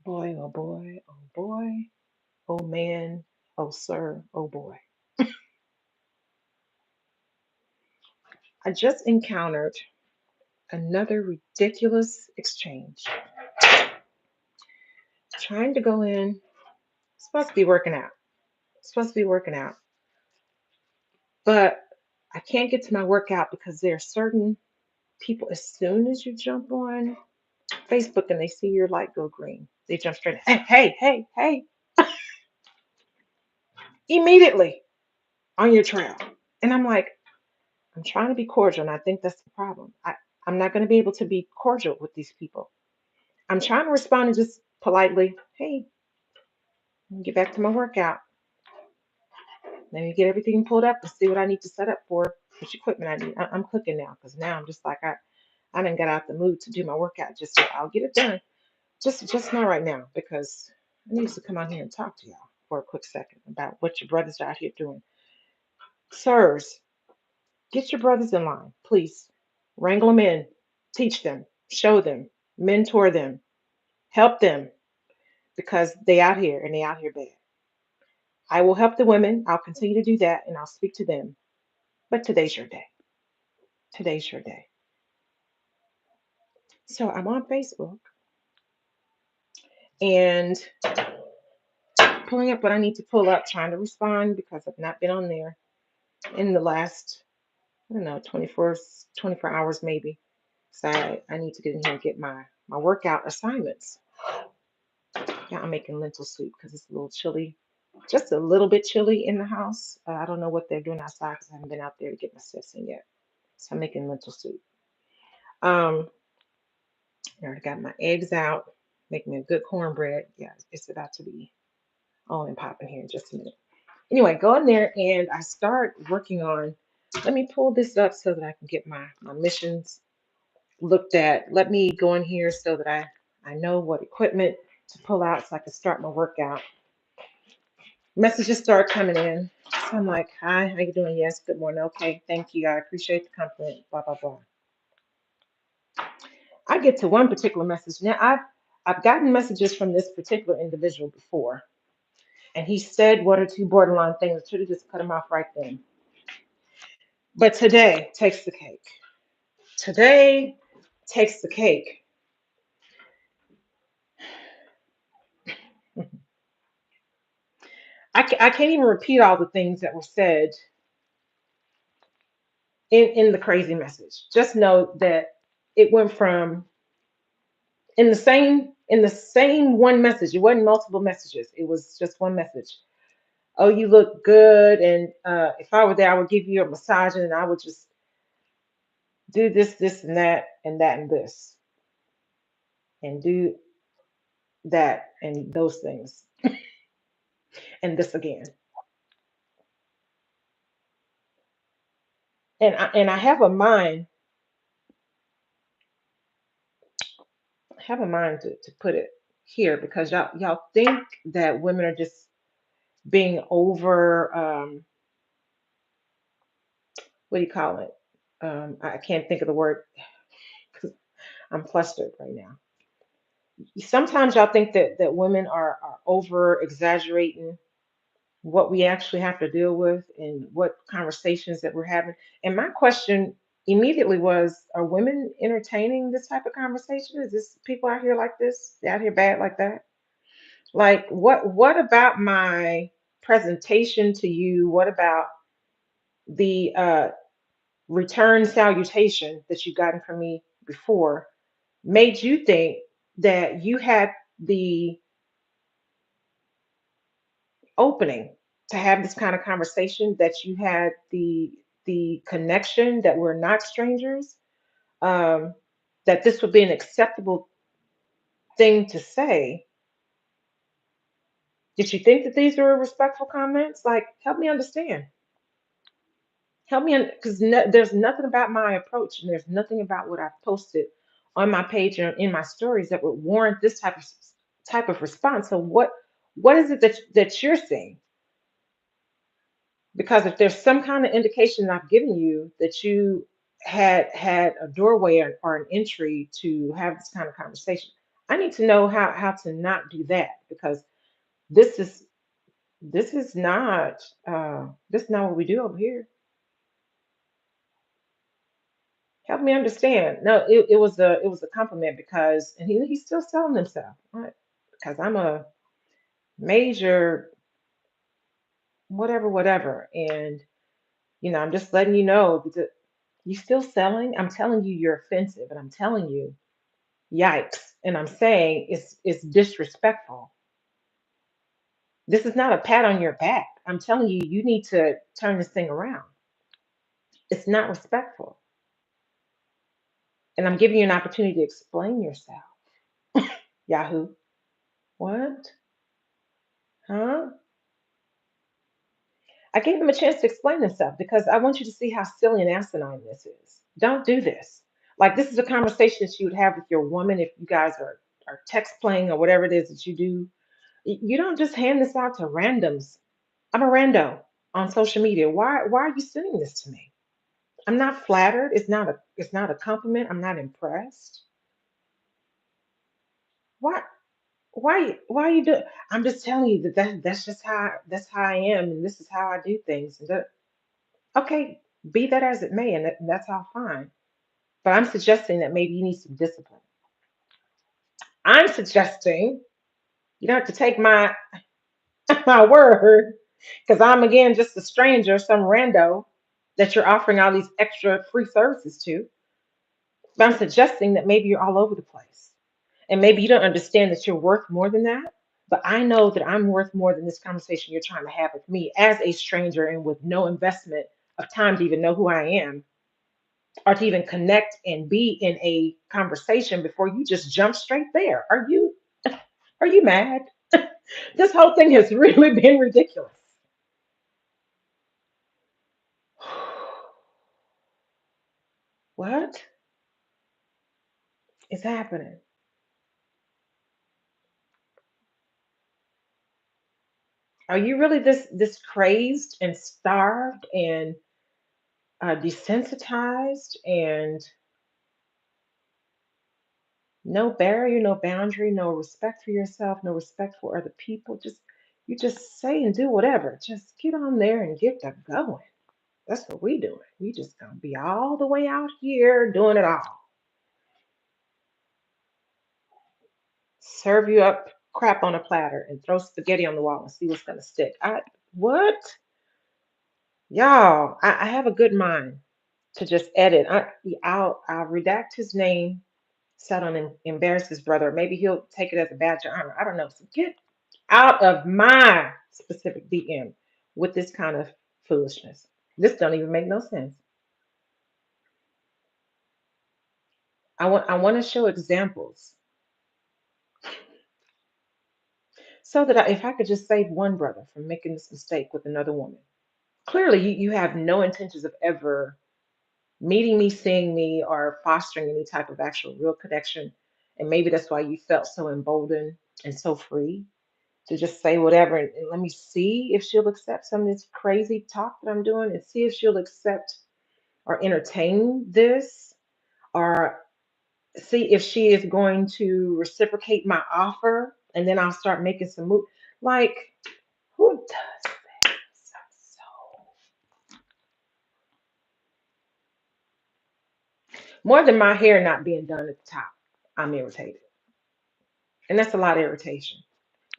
Boy, oh boy, oh boy, oh man, oh sir, oh boy. I just encountered another ridiculous exchange. Trying to go in, supposed to be working out, supposed to be working out, but I can't get to my workout because there are certain people, as soon as you jump on Facebook and they see your light go green, they jump straight, hey, hey, hey, hey, immediately on your trail. And I'm like, I'm trying to be cordial, and I think that's the problem. I'm not going to be able to be cordial with these people. I'm trying to respond and just politely, hey, let me get back to my workout. Let me get everything pulled up and see what I need to set up for, which equipment I need. I'm clicking now because now I'm just like I didn't get out the mood to do my workout just yet. I'll get it done. Just not right now because I need to come out here and talk to y'all for a quick second about what your brothers are out here doing. Sirs, get your brothers in line, please. Wrangle them in, teach them, show them, mentor them, help them because they out here and they out here bad. I will help the women. I'll continue to do that and I'll speak to them. But today's your day. Today's your day. So I'm on Facebook and pulling up what I need to pull up, trying to respond because I've not been on there in the last, I don't know, 24 hours maybe. So I need to get in here and get my workout assignments. Yeah, I'm making lentil soup because it's a little chilly, just a little bit chilly in the house. I don't know what they're doing outside because I haven't been out there to get my steps in yet. So I'm making lentil soup. Um, I already got my eggs out, making me a good cornbread. Yeah, it's about to be on and popping here in just a minute. Anyway, go in there and I start working on. Let me pull this up so that I can get my missions looked at. Let me go in here so that I know what equipment to pull out so I can start my workout. Messages start coming in. So I'm like, hi, how you doing? Yes, good morning. Okay, thank you. I appreciate the compliment. Blah blah blah. I get to one particular message. Now I've gotten messages from this particular individual before, and he said one or two borderline things. I should have just cut him off right then. But today takes the cake. Today takes the cake. I can't even repeat all the things that were said in the crazy message. Just know that it went from in the same one message. It wasn't multiple messages. It was just one message. Oh, you look good, and if I were there, I would give you a massage, and I would just do this, and that, and this, and do that, and those things, and this again. And I have a mind to put it here because y'all think that women are just being over what do you call it? I can't think of the word because I'm flustered right now. Sometimes y'all think that women are over exaggerating what we actually have to deal with and what conversations that we're having. And my question immediately was, are women entertaining this type of conversation? Is this people out here like this? They out here bad like that? Like what about my presentation to you? What about the return salutation that you've gotten from me before made you think that you had the opening to have this kind of conversation, that you had the connection, that we're not strangers, um, that this would be an acceptable thing to say? Did you think that these were respectful comments? Like, help me understand. Help me, because there's nothing about my approach, and there's nothing about what I've posted on my page or in my stories that would warrant this type of response. So what is it that you're seeing? Because if there's some kind of indication I've given you that you had a doorway or an entry to have this kind of conversation, I need to know how to not do that because this is this is not this is not what we do over here. Help me understand. No, it was a compliment because and he's still selling himself. Right? Because I'm a major whatever, whatever. And I'm just letting you know that you still selling. I'm telling you you're offensive, and I'm telling you, yikes. And I'm saying it's disrespectful. This is not a pat on your back. I'm telling you, you need to turn this thing around. It's not respectful. And I'm giving you an opportunity to explain yourself. Yahoo. What? Huh? I gave them a chance to explain themselves because I want you to see how silly and asinine this is. Don't do this. Like this is a conversation that you would have with your woman if you guys are text playing or whatever it is that you do. You don't just hand this out to randoms. I'm a rando on social media. Why are you sending this to me? I'm not flattered. It's not a compliment. I'm not impressed. Why why you do I'm just telling you that's just how I am and this is how I do things. And okay, be that as it may, and that's all fine. But I'm suggesting that maybe you need some discipline. I'm suggesting you don't have to take my my word because I'm again just a stranger, some rando that you're offering all these extra free services to. But I'm suggesting that maybe you're all over the place. And maybe you don't understand that you're worth more than that. But I know that I'm worth more than this conversation you're trying to have with me as a stranger and with no investment of time to even know who I am or to even connect and be in a conversation before you just jump straight there. Are you mad? This whole thing has really been ridiculous. What is happening? Are you really this crazed and starved and desensitized and no barrier, no boundary, no respect for yourself, no respect for other people? Just you just say and do whatever. Just get on there and get them going. That's what we doing. We just gonna be all the way out here doing it all. Serve you up crap on a platter and throw spaghetti on the wall and see what's gonna stick. What? Y'all, I have a good mind to just edit. I'll redact his name so I don't embarrass his brother. Maybe he'll take it as a badge of honor. I don't know. So get out of my specific DM with this kind of foolishness. This don't even make no sense. I want to show examples so that if I could just save one brother from making this mistake with another woman. Clearly, you have no intentions of ever meeting me, seeing me, or fostering any type of actual real connection. And maybe that's why you felt so emboldened and so free to just say whatever and let me see if she'll accept some of this crazy talk that I'm doing and see if she'll accept or entertain this or see if she is going to reciprocate my offer and then I'll start making some move. Like, who does that? So more than my hair not being done at the top, I'm irritated. And that's a lot of irritation.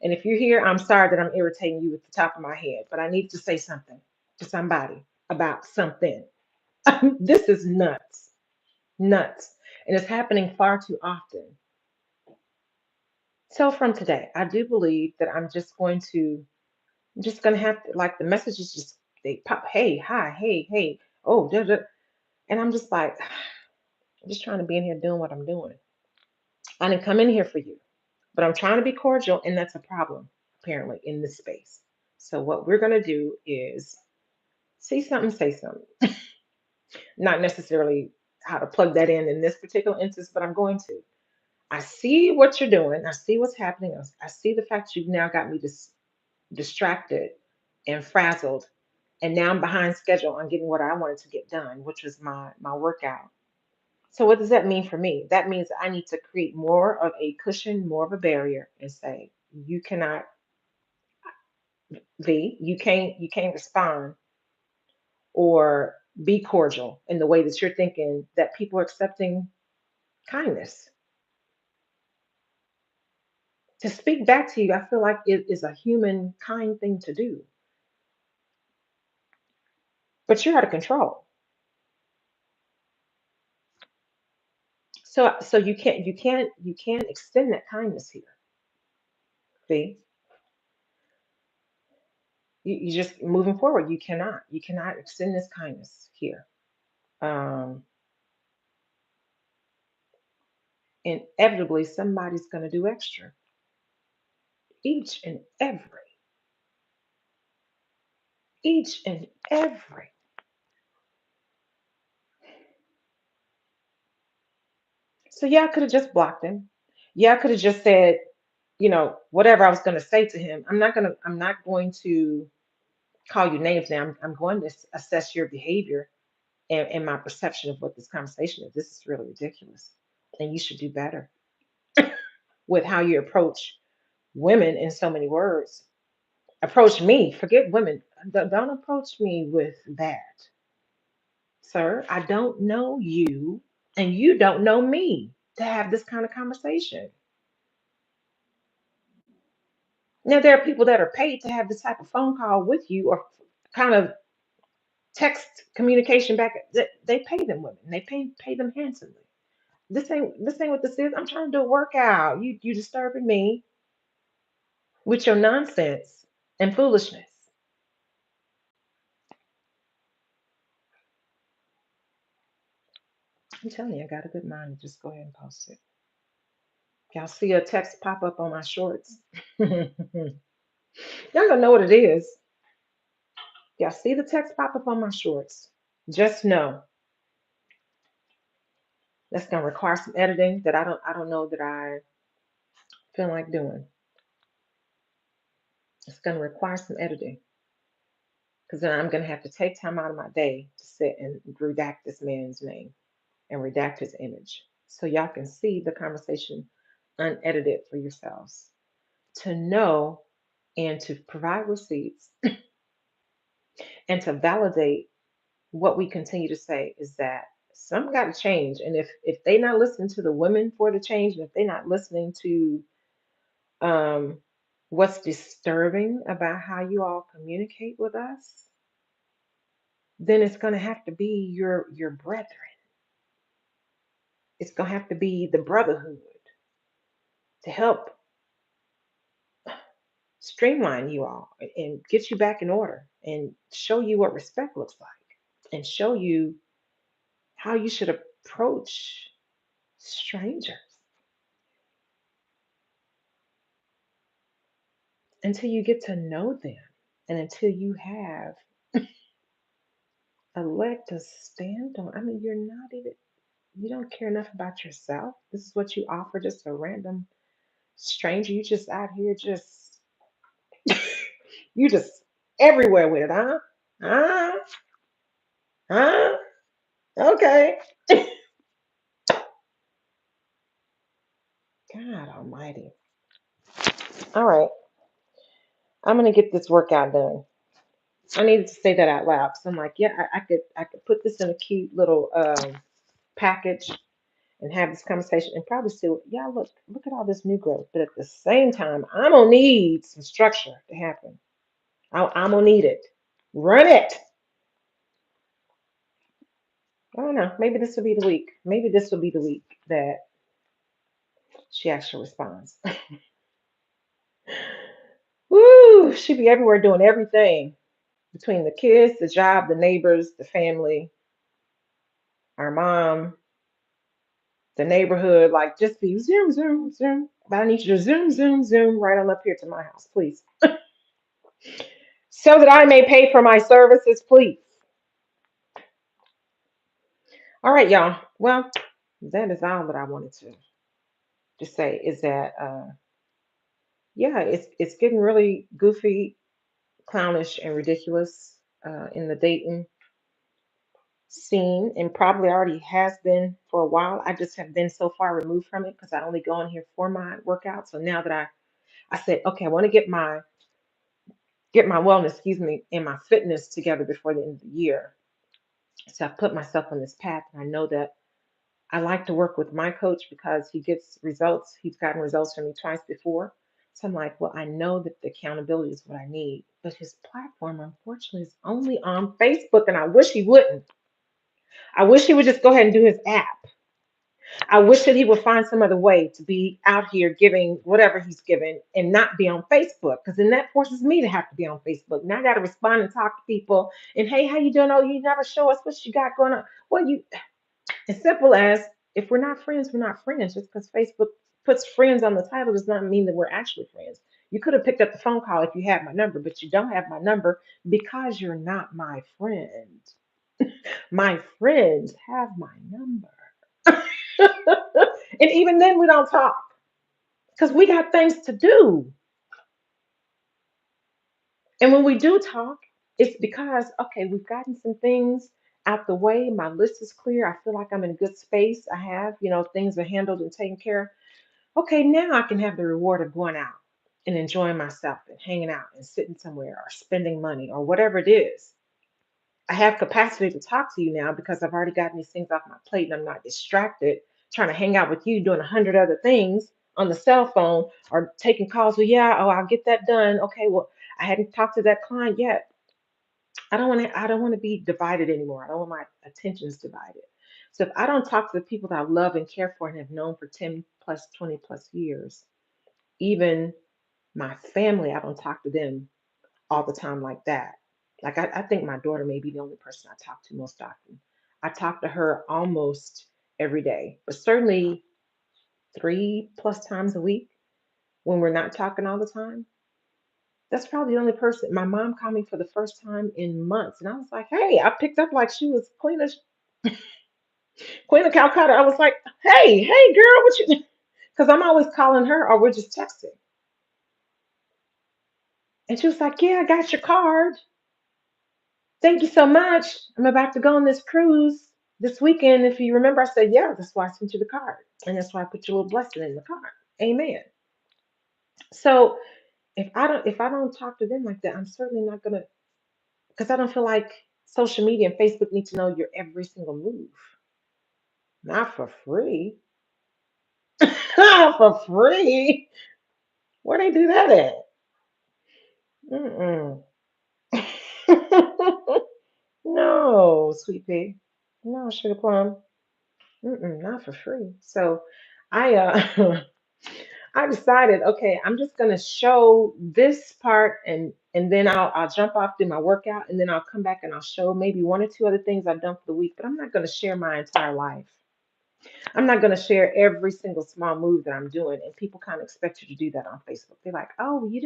And if you're here, I'm sorry that I'm irritating you at the top of my head, but I need to say something to somebody about something. This is nuts, nuts. And it's happening far too often. So from today, I do believe that I'm just going to have to, like, the messages just, they pop, hey, hi, hey, oh, da, da. And I'm just like, I'm just trying to be in here doing what I'm doing. I didn't come in here for you, but I'm trying to be cordial, and that's a problem, apparently, in this space. So what we're going to do is see something, say something. Not necessarily how to plug that in this particular instance, but I'm going to. I see what you're doing. I see what's happening. I see the fact you've now got me distracted and frazzled. And now I'm behind schedule on getting what I wanted to get done, which was my workout. So what does that mean for me? That means I need to create more of a cushion, more of a barrier, and say, you cannot be, you can't respond or be cordial in the way that you're thinking that people are accepting kindness. To speak back to you, I feel like it is a human kind thing to do, but you're out of control. So you can't extend that kindness here. See, you just moving forward. You cannot extend this kindness here. Um, Inevitably, somebody's going to do extra. Each and every. So yeah, I could have just blocked him. Yeah, I could have just said, whatever I was going to say to him. I'm not going to call you names now. I'm going to assess your behavior and my perception of what this conversation is. This is really ridiculous. And you should do better with how you approach women in so many words. Approach me, forget women. Don't approach me with that. Sir, I don't know you and you don't know me to have this kind of conversation. Now, there are people that are paid to have this type of phone call with you or kind of text communication back. They pay them women. They pay them handsomely. This ain't what this is. I'm trying to do a workout. You disturbing me with your nonsense and foolishness. I'm telling you, I got a good mind to just go ahead and post it. Y'all see a text pop up on my shorts. Y'all gonna know what it is. Y'all see the text pop up on my shorts. Just know that's gonna require some editing that I don't know that I feel like doing. It's gonna require some editing because then I'm gonna have to take time out of my day to sit and redact this man's name and redact his image so y'all can see the conversation unedited for yourselves to know and to provide receipts and to validate what we continue to say is that some got to change. And if they not listening to the women for the change, and if they not listening to um, what's disturbing about how you all communicate with us, then it's going to have to be your brethren. It's going to have to be the brotherhood to help streamline you all and get you back in order and show you what respect looks like and show you how you should approach strangers until you get to know them and until you have a leg to stand on. I mean, you don't care enough about yourself. This is what you offer just a random stranger. You just out here you just everywhere with it, huh? Huh? Huh? Okay. God almighty. All right. I'm gonna get this workout done. I needed to say that out loud. So I'm like, yeah, I could put this in a cute little package and have this conversation and probably say, yeah, look at all this new growth. But at the same time, I'm gonna need some structure to happen. I'm gonna need it. Run it. I don't know. Maybe this will be the week. Maybe this will be the week that she actually responds. Woo! She be everywhere doing everything between the kids, the job, the neighbors, the family, our mom, the neighborhood. Like just be zoom, zoom, zoom. But I need you to zoom, zoom, zoom right on up here to my house, please, so that I may pay for my services, please. All right, y'all. Well, that is all that I wanted to say is that yeah, it's getting really goofy, clownish, and ridiculous in the dating seen and probably already has been for a while. I just have been so far removed from it because I only go in here for my workout. So now that I said, okay, I want to get my wellness, excuse me, and my fitness together before the end of the year. So I put myself on this path, and I know that I like to work with my coach because he gets results. He's gotten results from me twice before. So I'm like, well, I know that the accountability is what I need. But his platform, unfortunately, is only on Facebook, and I wish he wouldn't. I wish he would just go ahead and do his app. I wish that he would find some other way to be out here giving whatever he's giving and not be on Facebook, because then that forces me to have to be on Facebook. Now I got to respond and talk to people. And hey, how you doing? Oh, you never show us what you got going on. Well, you as simple as, if we're not friends, we're not friends. Just because Facebook puts friends on the title does not mean that we're actually friends. You could have picked up the phone call if you had my number, but you don't have my number because you're not my friend. My friends have my number. And even then, we don't talk because we got things to do. And when we do talk, it's because, okay, we've gotten some things out the way. My list is clear. I feel like I'm in a good space. I have, things are handled and taken care of. Okay, now I can have the reward of going out and enjoying myself and hanging out and sitting somewhere or spending money or whatever it is. I have capacity to talk to you now because I've already gotten these things off my plate and I'm not distracted trying to hang out with you doing 100 other things on the cell phone or taking calls. Well, yeah, oh, I'll get that done. Okay, well, I hadn't talked to that client yet. I don't want to be divided anymore. I don't want my attentions divided. So if I don't talk to the people that I love and care for and have known for 10 plus, 20 plus years, even my family, I don't talk to them all the time like that. Like I think my daughter may be the only person I talk to most often. I talk to her almost every day, but certainly 3 plus times a week when we're not talking all the time. That's probably the only person. My mom called me for the first time in months, and I was like, "Hey," I picked up like she was Queen of Calcutta. I was like, "Hey, girl, what you?" Because I'm always calling her, or we're just texting, and she was like, "Yeah, I got your card. Thank you so much. I'm about to go on this cruise this weekend. If you remember, I said, yeah, that's why I sent you the card. And that's why I put your little blessing in the card. Amen. So if I don't talk to them like that, I'm certainly not gonna, because I don't feel like social media and Facebook need to know your every single move. Not for free. Not for free. Where they do that at? Mm-mm. No, sweet pea. No, sugar plum. Mm-mm, not for free. So I I decided, okay, I'm just gonna show this part and then I'll jump off, do my workout, and then I'll come back and I'll show maybe one or two other things I've done for the week, but I'm not gonna share my entire life. I'm not gonna share every single small move that I'm doing. And people kind of expect you to do that on Facebook. They're like, oh, you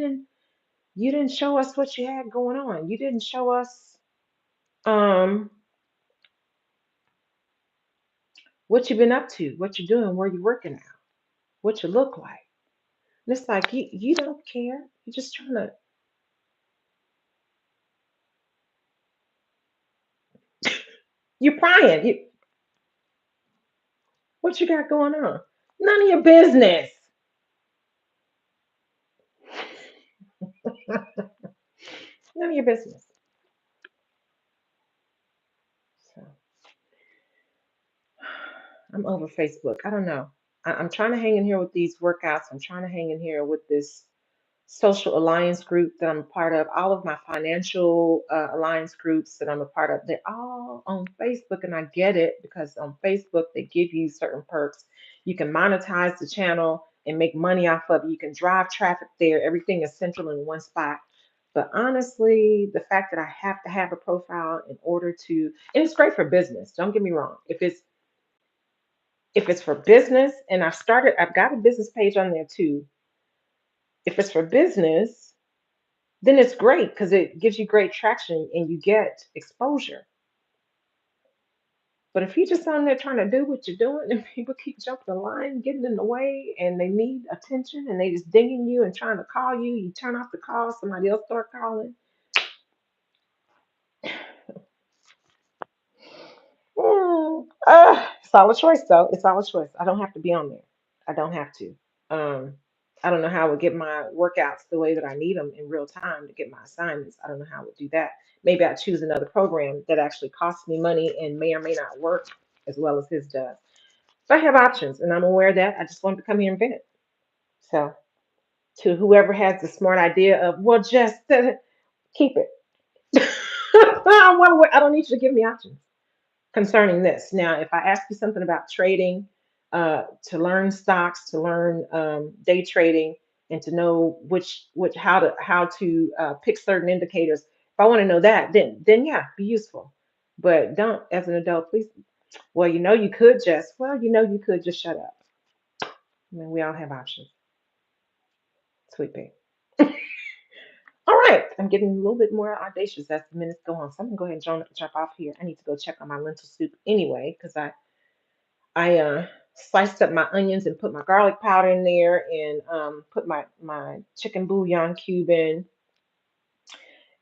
didn't show us what you had going on. You didn't show us um what you've been up to, what you're doing, where you're working out, what you look like. And it's like you don't care. You're just trying to. You're prying. What you got going on? None of your business. None of your business. So I'm over Facebook. I don't know. I'm trying to hang in here with these workouts. I'm trying to hang in here with this social alliance group that I'm a part of. All of my financial alliance groups that I'm a part of, they're all on Facebook. And I get it because on Facebook, they give you certain perks. You can monetize the channel and make money off of it. You can drive traffic there. Everything is central in one spot. But honestly, the fact that I have to have a profile in order to, and it's great for business. Don't get me wrong. If it's for business, and I've got a business page on there too. If it's for business, then it's great because it gives you great traction and you get exposure. But if you're just on there trying to do what you're doing and people keep jumping the line, getting in the way, and they need attention and they just dinging you and trying to call you, you turn off the call, somebody else start calling. Solid choice though. It's solid choice. I don't have to be on there. I don't have to. Um, I don't know how I would get my workouts the way that I need them in real time to get my assignments. I don't know how I would do that. Maybe I choose another program that actually costs me money and may or may not work as well as his does. So I have options, and I'm aware of that. I just wanted to come here and vent. So to whoever has the smart idea of, well, just keep it. I don't need you to give me options concerning this. Now, if I ask you something about trading, to learn stocks, to learn day trading, and to know which how to pick certain indicators, if I want to know that, then yeah, be useful. But don't, as an adult, please. Well, you could just shut up. I mean, we all have options. Sweet pea. All right, I'm getting a little bit more audacious as the minutes go on. So I'm gonna go ahead and jump off here. I need to go check on my lentil soup anyway, because I sliced up my onions and put my garlic powder in there and put my chicken bouillon cube in.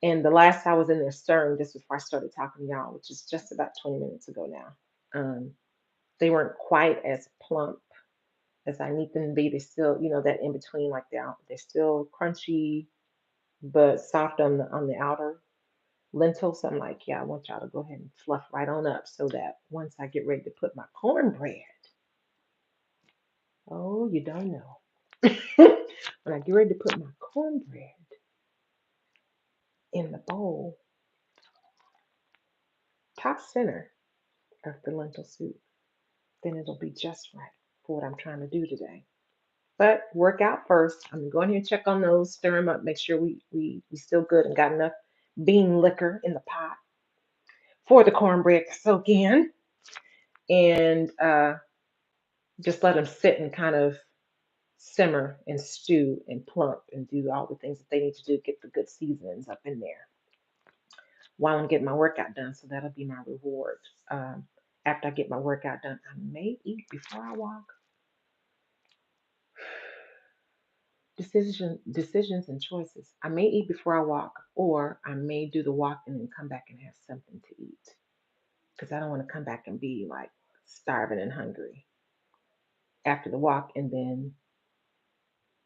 And the last I was in there stirring just before I started talking to y'all, which is just about 20 minutes ago now. They weren't quite as plump as I need them to be. They're still, that in between, like they're still crunchy but soft on the outer lentils. I'm like, yeah, I want y'all to go ahead and fluff right on up so that once I get ready to put my cornbread, oh, you don't know. When I get ready to put my cornbread in the bowl, top center of the lentil soup, then it'll be just right for what I'm trying to do today. But work out first. I'm gonna go in here and check on those, stir them up, make sure we still good and got enough bean liquor in the pot for the cornbread to soak in, and just let them sit and kind of simmer and stew and plump and do all the things that they need to do, get the good seasonings up in there while I'm getting my workout done. So that'll be my reward. After I get my workout done, I may eat before I walk. Decisions and choices. I may eat before I walk, or I may do the walk and then come back and have something to eat because I don't want to come back and be like starving and hungry after the walk and then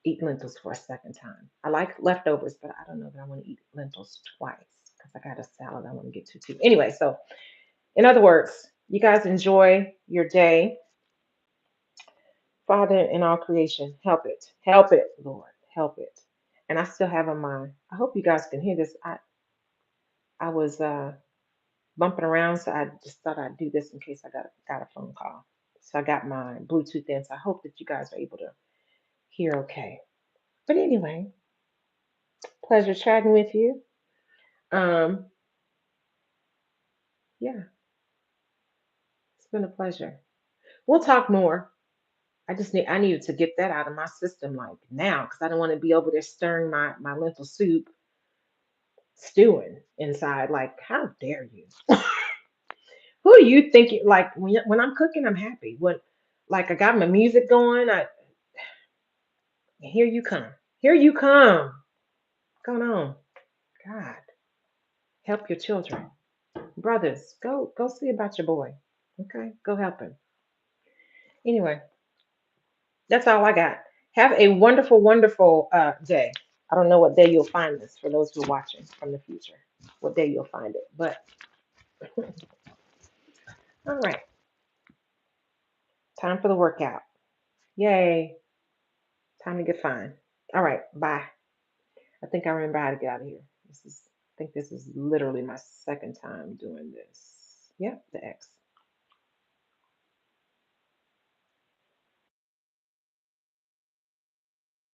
eat lentils for a second time. I like leftovers, but I don't know that I want to eat lentils twice because I got a salad I want to get to too. Anyway, so in other words, you guys enjoy your day. Father in all creation, help it, Lord, help it. And I still have on my. I hope you guys can hear this. I was bumping around, so I just thought I'd do this in case I got a phone call. So I got my Bluetooth in, so I hope that you guys are able to hear okay. But anyway, pleasure chatting with you. Um, yeah, it's been a pleasure. We'll talk more. I needed to get that out of my system like now because I don't want to be over there stirring my lentil soup, stewing inside. Like, how dare you? Who do you think like when I'm cooking, I'm happy. When like I got my music going, here you come. Here you come. Going on. God, help your children. Brothers, go see about your boy. Okay? Go help him. Anyway, that's all I got. Have a wonderful, wonderful day. I don't know what day you'll find this for those who are watching from the future. What day you'll find it. But all right. Time for the workout. Yay. Time to get fine. All right. Bye. I think I remember how to get out of here. I think this is literally my second time doing this. Yep, the X.